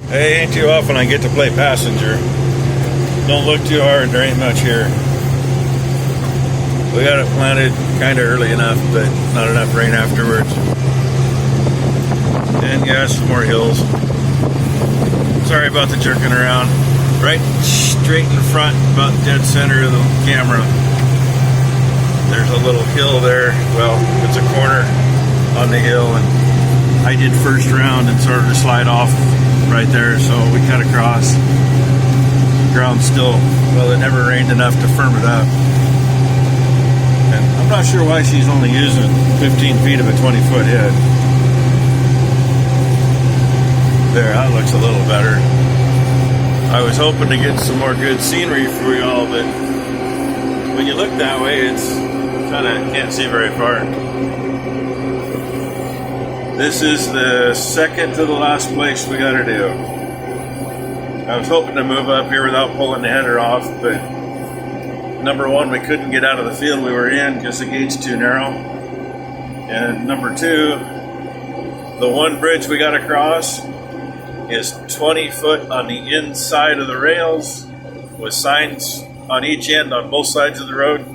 Hey, ain't too often I get to play passenger. Don't look too hard, there ain't much here. We got it planted kind of early enough, but not enough rain afterwards. And yeah, some more hills. Sorry about the jerking around. Right straight in front, about dead center of the camera, there's a little hill there. Well, it's a corner on the hill, and I did first round and started to slide off right there, so we cut across. The ground's still, well, it never rained enough to firm it up. And I'm not sure why she's only using 15 feet of a 20-foot head. There, that looks a little better. I was hoping to get some more good scenery for y'all, but when you look that way, it's kind of can't see very far. This is the second to the last place we got to do. I was hoping to move up here without pulling the header off, but number one, we couldn't get out of the field we were in because the gate's too narrow. And number two, the one bridge we got across is 20 foot on the inside of the rails with signs on each end on both sides of the road.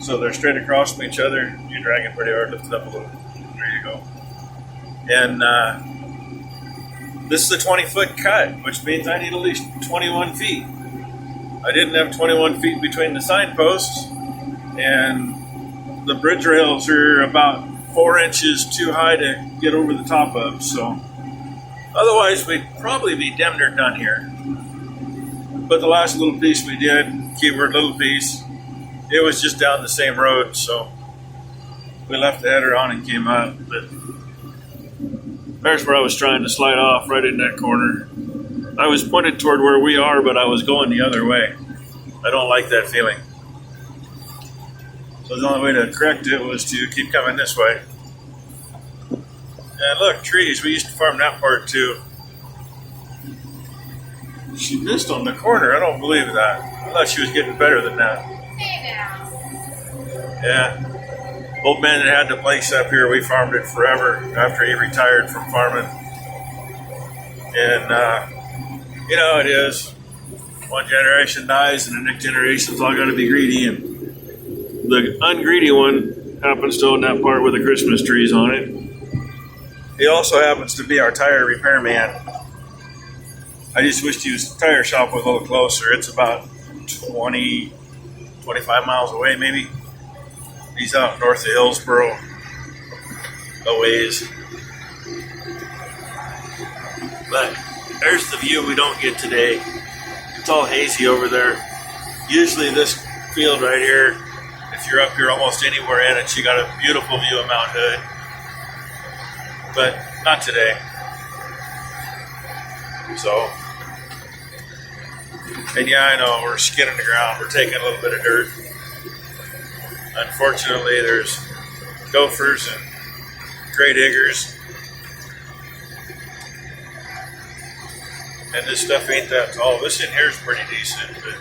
So they're straight across from each other. You're dragging pretty hard, lift it up a little. There you go. And this is a 20-foot cut, which means I need at least 21 feet. I didn't have 21 feet between the signposts, and the bridge rails are about 4 inches too high to get over the top of, so otherwise we'd probably be damn near done here. But the last little piece we did, keyword little piece, it was just down the same road, so we left the header on and came up. But there's where I was trying to slide off, right in that corner. I was pointed toward where we are, but I was going the other way. I don't like that feeling. So the only way to correct it was to keep coming this way. And look, trees, we used to farm that part too. She missed on the corner, I don't believe that. I thought she was getting better than that. Yeah. Old man that had the place up here, we farmed it forever after he retired from farming. And, you know, it is. One generation dies and the next generation's all got to be greedy. And the ungreedy one happens to own that part with the Christmas trees on it. He also happens to be our tire repairman. I just wished his tire shop was a little closer. It's about 20, 25 miles away maybe. He's out north of Hillsboro, a ways. But there's the view we don't get today. It's all hazy over there. Usually this field right here, if you're up here almost anywhere in it, you got a beautiful view of Mount Hood. But not today. So, and yeah, I know, we're skinning the ground. We're taking a little bit of dirt. Unfortunately, there's gophers and gray diggers. And this stuff ain't that tall. This in here is pretty decent, but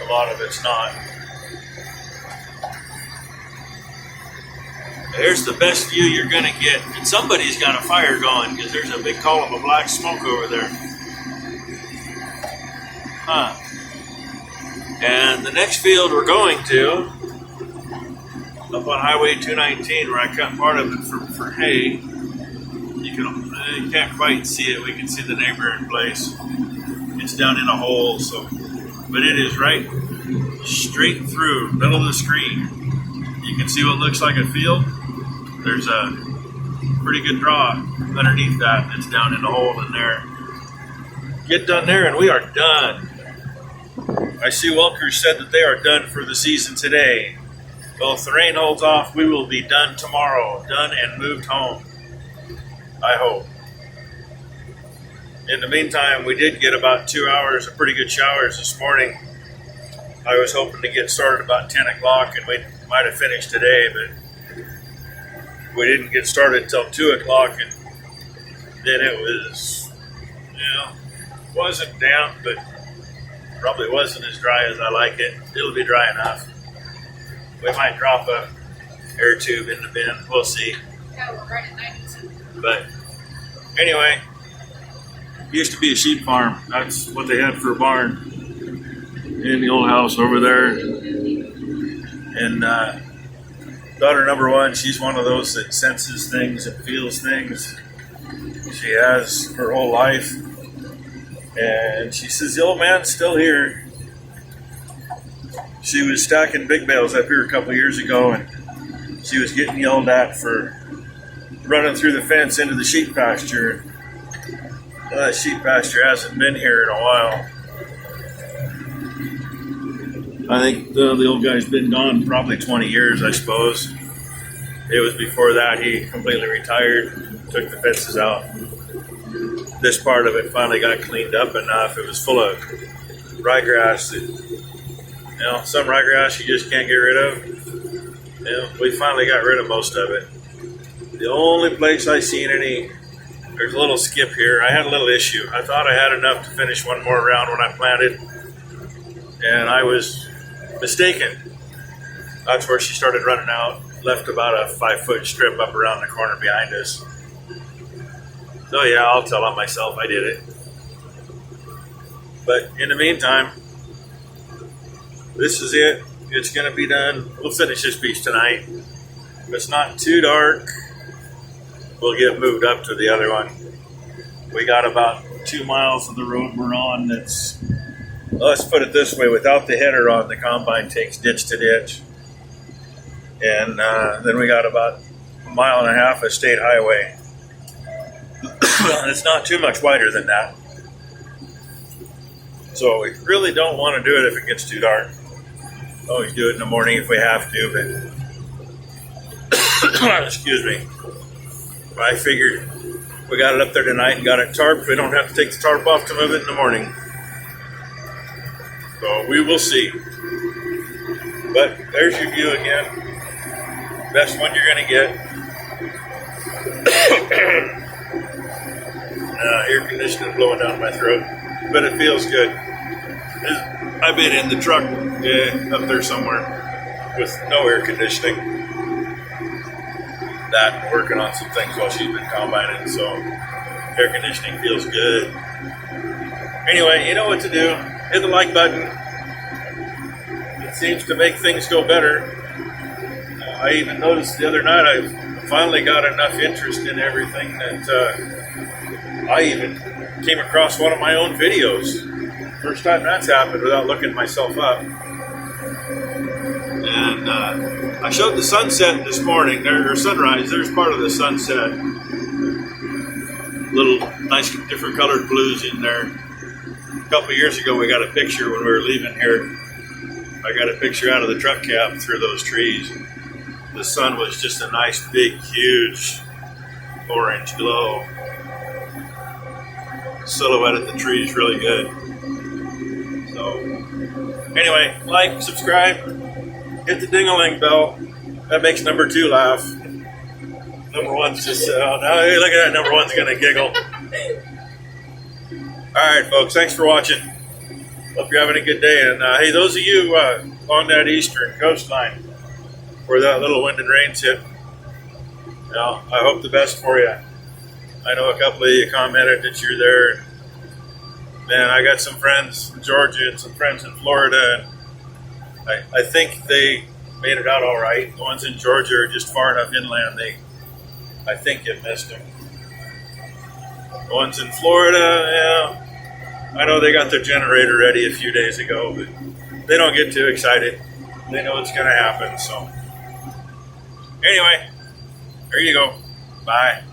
a lot of it's not. There's the best view you're going to get. And somebody's got a fire going because there's a big column of black smoke over there. Huh. And the next field we're going to, up on Highway 219, where I cut part of it for hay. You can't quite see it. We can see the neighboring place. It's down in a hole, so, but it is right straight through, middle of the screen. You can see what looks like a field. There's a pretty good draw underneath that. It's down in the hole in there. Get done there and we are done. I see Welker said that they are done for the season today. Well, if the rain holds off, we will be done tomorrow. Done and moved home. I hope. In the meantime, we did get about 2 hours of pretty good showers this morning. I was hoping to get started about 10 o'clock and we might have finished today, but we didn't get started until 2 o'clock, and then it was, wasn't damp, but probably wasn't as dry as I like it. It'll be dry enough. We might drop a air tube in the bin. We'll see. Yeah, we're right at 92. But anyway, used to be a sheep farm. That's what they had for a barn in the old house over there. And daughter number one, she's one of those that senses things and feels things. She has her whole life. And she says, the old man's still here. She was stacking big bales up here a couple of years ago, and she was getting yelled at for running through the fence into the sheep pasture. Well, that sheep pasture hasn't been here in a while. I think the old guy's been gone probably 20 years, I suppose. It was before that he completely retired, took the fences out. This part of it finally got cleaned up enough. It was full of ryegrass that, some ryegrass you just can't get rid of. We finally got rid of most of it. The only place I seen any, there's a little skip here. I had a little issue. I thought I had enough to finish one more round when I planted, and I was mistaken. That's where she started running out. Left about a 5-foot strip up around the corner behind us. So yeah, I'll tell on myself I did it. But in the meantime, this is it. It's going to be done. We'll finish this piece tonight. If it's not too dark, we'll get moved up to the other one. We got about 2 miles of the road we're on that's, let's put it this way, without the header on, the combine takes ditch to ditch. And then we got about 1.5 miles of state highway. It's not too much wider than that. So we really don't want to do it if it gets too dark. Always do it in the morning if we have to, but excuse me. I figured we got it up there tonight and got it tarped. We don't have to take the tarp off to move it in the morning. So we will see. But there's your view again. Best one you're going to get. Air conditioning blowing down my throat, but it feels good. I've been in the truck up there somewhere with no air conditioning. That working on some things while she's been combining, so air conditioning feels good. Anyway, you know what to do. Hit the like button. It seems to make things go better. I even noticed the other night I finally got enough interest in everything that I even came across one of my own videos. First time that's happened without looking myself up. And I showed the sunset this morning, or sunrise. There's part of the sunset. Little nice different colored blues in there. A couple of years ago we got a picture when we were leaving here. I got a picture out of the truck cab through those trees. The sun was just a nice big huge orange glow. Silhouette of the trees really good. So anyway, like, subscribe, hit the ding-a-ling bell. That makes number 2 laugh. Number 1's just now hey, look at that, number 1's gonna giggle. Alright folks, thanks for watching. Hope you're having a good day. And hey, those of you along that eastern coastline where that little wind and rain's hit, I hope the best for you. I know a couple of you commented that you're there. Man, I got some friends in Georgia and some friends in Florida. And I think they made it out all right. The ones in Georgia are just far enough inland. I think you missed them. The ones in Florida, I know they got their generator ready a few days ago, but they don't get too excited. They know it's going to happen. So anyway, there you go. Bye.